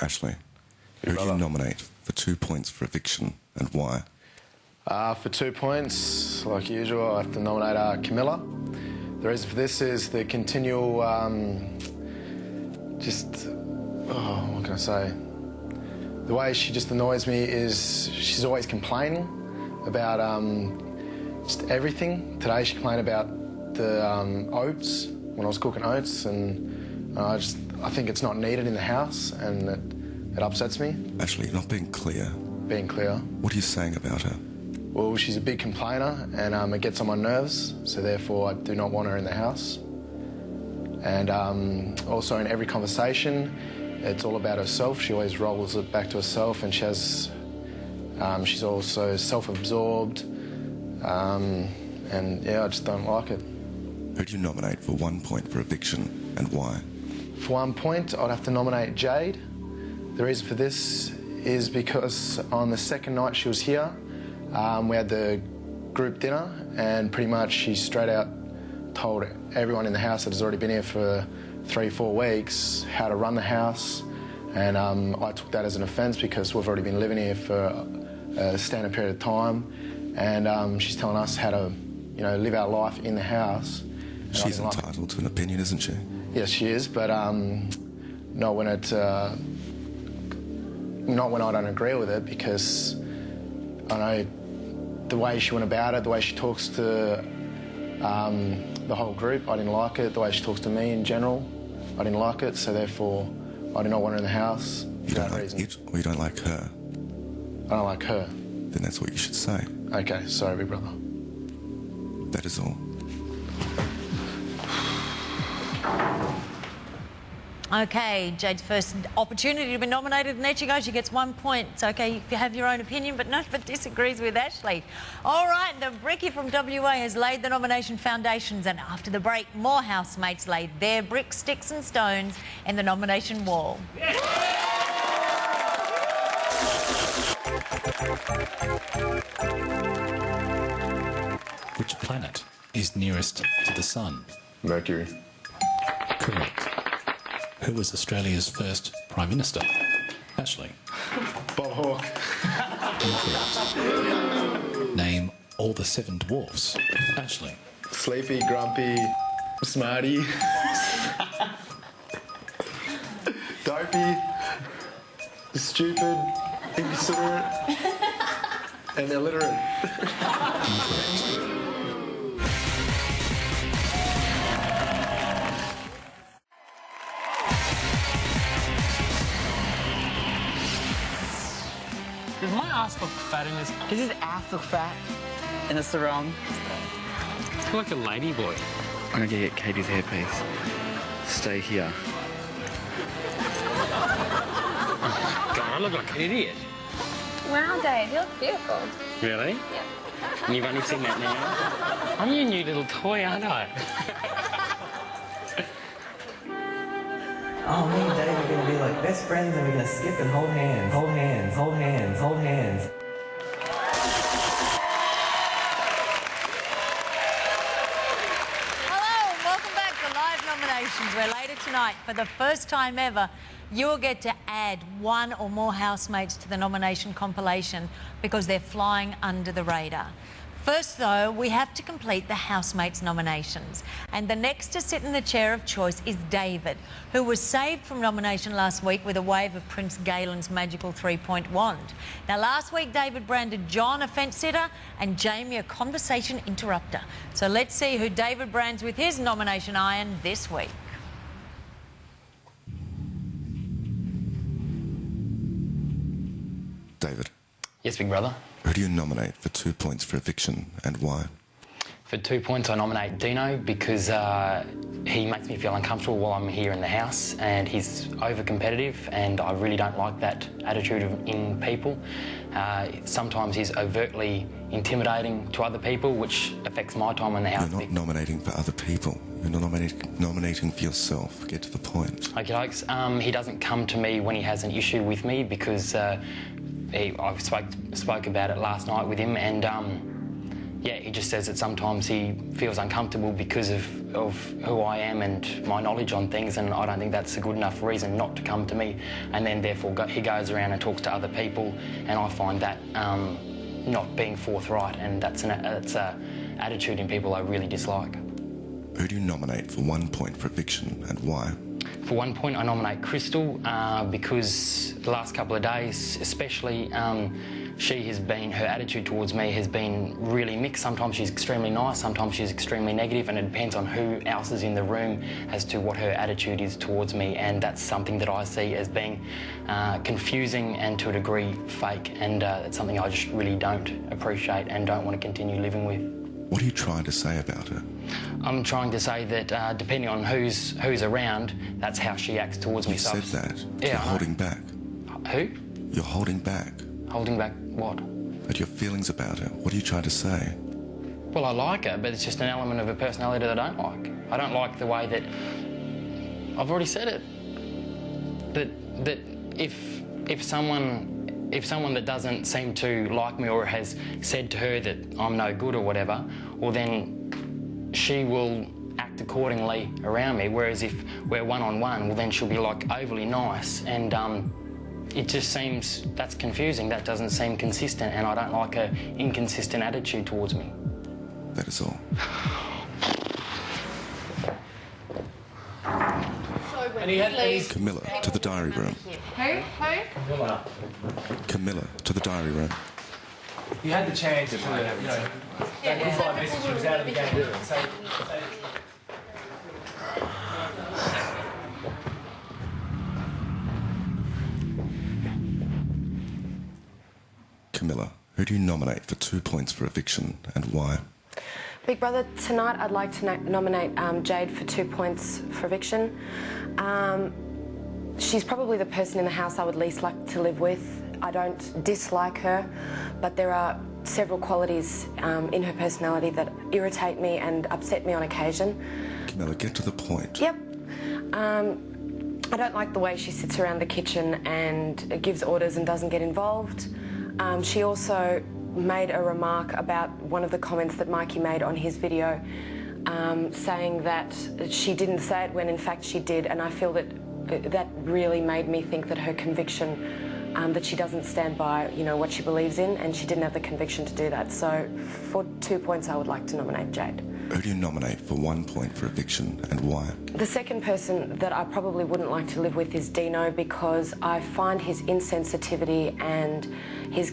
Ashley, who do you nominate for 2 points for eviction and why? For 2 points, like usual, I have to nominate Camilla. The reason for this is the continual, what can I say? The way she just annoys me is she's always complaining about just everything. Today she complained about the oats, when I was cooking oats, and I think it's not needed in the house, and it upsets me. Ashley, you're not being clear. Being clear. What are you saying about her? Well, she's a big complainer, and it gets on my nerves, so therefore I do not want her in the house. And also in every conversation, it's all about herself. She always rolls it back to herself, and she's also self-absorbed, and yeah, I just don't like it. Who do you nominate for 1 point for eviction and why? For 1 point, I'd have to nominate Jade. The reason for this is because on the second night she was here, we had the group dinner, and pretty much she straight out told everyone in the house that has already been here for 3-4 weeks how to run the house, and I took that as an offence because we've already been living here for a standard period of time, and she's telling us how to, live our life in the house. She's entitled to an opinion, isn't she? Yes, she is, but not when I don't agree with it, because I know the way she went about it, the way she talks to the whole group, I didn't like it. The way she talks to me in general, I didn't like it, so therefore I do not want her in the house for that reason. You don't like it, or you don't like her? I don't like her. Then that's what you should say. Okay, sorry, big brother. That is all. Okay, Jade's first opportunity to be nominated, and there she goes. She gets 1 point. It's okay if you have your own opinion, but no, but disagrees with Ashley. All right, the Bricky from WA has laid the nomination foundations, and after the break, more housemates laid their bricks, sticks and stones in the nomination wall. Which planet is nearest to the Sun? Mercury. Correct. Who was Australia's first Prime Minister? Ashley. Bob Hawke. Incorrect. Name all the 7 dwarfs. Ashley. Sleepy, grumpy, smarty, dopey, stupid, inconsiderate, and illiterate. Incorrect. Does my ass look fat in this? Does his ass look fat in the sarong? I feel like a lady boy. I'm gonna get Katie's hairpiece. Stay here. God, I look like an idiot. Wow, Dave, you look beautiful. Really? Yep. And you've only seen that now? I'm your new little toy, aren't I? Oh, me and Dave are going to be like best friends, and we're going to skip and hold hands, hold hands, hold hands, hold hands. Hello, and welcome back to Live Nominations, where later tonight, for the first time ever, you will get to add 1 or more housemates to the nomination compilation because they're flying under the radar. First, though, we have to complete the housemates nominations. And the next to sit in the chair of choice is David, who was saved from nomination last week with a wave of Prince Galen's magical 3-point wand. Now, last week, David branded John a fence-sitter and Jamie a conversation interrupter. So let's see who David brands with his nomination iron this week. David. Yes, big brother. Who do you nominate for 2 points for eviction and why? For 2 points, I nominate Dino because he makes me feel uncomfortable while I'm here in the house, and he's over-competitive, and I really don't like that attitude in people. Sometimes he's overtly intimidating to other people, which affects my time in the house. You're not nominating for other people. You're not nominating for yourself. Get to the point. Okay, folks. He doesn't come to me when he has an issue with me because I spoke about it last night with him, and yeah, he just says that sometimes he feels uncomfortable because of who I am and my knowledge on things, and I don't think that's a good enough reason not to come to me. And then therefore he goes around and talks to other people, and I find that not being forthright, and that's an attitude in people I really dislike. Who do you nominate for 1 point for eviction and why? For 1 point, I nominate Crystal because the last couple of days, especially, her attitude towards me has been really mixed. Sometimes she's extremely nice, sometimes she's extremely negative, and it depends on who else is in the room as to what her attitude is towards me, and that's something that I see as being confusing and to a degree fake, and it's something I just really don't appreciate and don't want to continue living with. What are you trying to say about her? I'm trying to say that depending on who's around, that's how she acts towards me. You said that. Yeah, You're holding back. Who? You're holding back. Holding back what? But your feelings about her. What are you trying to say? Well, I like her, but it's just an element of her personality that I don't like. I don't like the way that... I've already said it. That if someone that doesn't seem to like me or has said to her that I'm no good or whatever, well then she will act accordingly around me, whereas if we're one-on-one, well then she'll be like overly nice, and it just seems that's confusing. That doesn't seem consistent, and I don't like her inconsistent attitude towards me. That is all. Camilla, to the diary room. Who? Camilla, to the diary room. You had the chance to, that goodbye message, she was out of the game. Camilla, who do you nominate for 2 points for eviction and why? Big Brother, tonight I'd like to nominate Jade for 2 points for eviction. She's probably the person in the house I would least like to live with. I don't dislike her, but there are several qualities in her personality that irritate me and upset me on occasion. Camilla, get to the point. Yep. I don't like the way she sits around the kitchen and gives orders and doesn't get involved. She also made a remark about one of the comments that Mikey made on his video, saying that she didn't say it when in fact she did, and I feel that that really made me think that her conviction, that she doesn't stand by, what she believes in, and she didn't have the conviction to do that. So for 2 points I would like to nominate Jade. Who do you nominate for 1 point for eviction and why? The second person that I probably wouldn't like to live with is Dino, because I find his insensitivity and his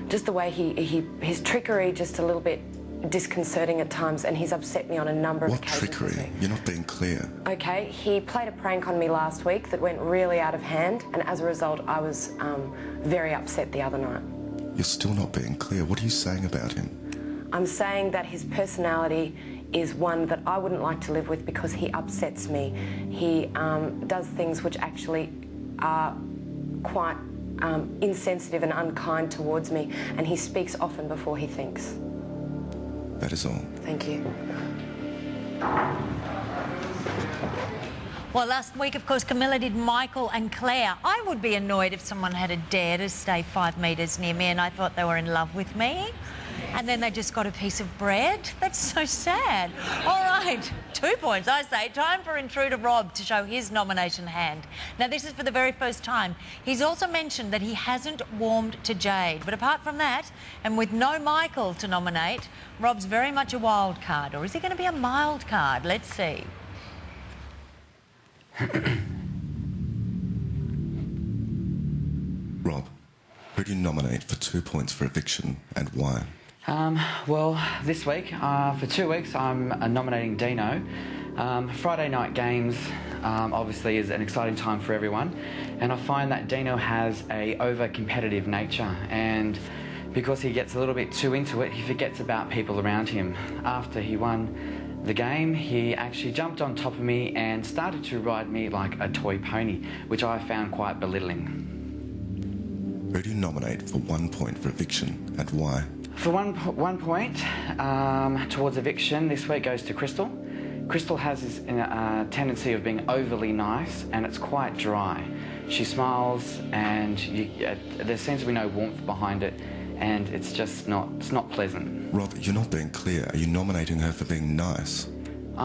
just the way his trickery just a little bit disconcerting at times, and he's upset me on a number of occasions. What trickery? You're not being clear. Okay, he played a prank on me last week that went really out of hand, and as a result I was very upset the other night. You're still not being clear. What are you saying about him? I'm saying that his personality is one that I wouldn't like to live with because he upsets me. He does things which actually are quite insensitive and unkind towards me, and he speaks often before he thinks. That is all. Thank you. Well, last week, of course, Camilla did Michael and Claire. I would be annoyed if someone had a dare to stay 5 metres near me and I thought they were in love with me. And then they just got a piece of bread. That's so sad. All right, 2 points, I say. Time for intruder Rob to show his nomination hand. Now, this is for the very first time. He's also mentioned that he hasn't warmed to Jade. But apart from that, and with no Michael to nominate, Rob's very much a wild card. Or is he going to be a mild card? Let's see. Rob, who do you nominate for 2 points for eviction and why? Well, this week, for 2 weeks, I'm nominating Dino. Friday night games obviously is an exciting time for everyone, and I find that Dino has a over-competitive nature, and because he gets a little bit too into it, he forgets about people around him. After he won the game, he actually jumped on top of me and started to ride me like a toy pony, which I found quite belittling. Who do you nominate for 1 point for eviction and why? For one point towards eviction, this week goes to Crystal. Crystal has this tendency of being overly nice, and it's quite dry. She smiles and there seems to be no warmth behind it, and it's just not pleasant. Rob, you're not being clear. Are you nominating her for being nice?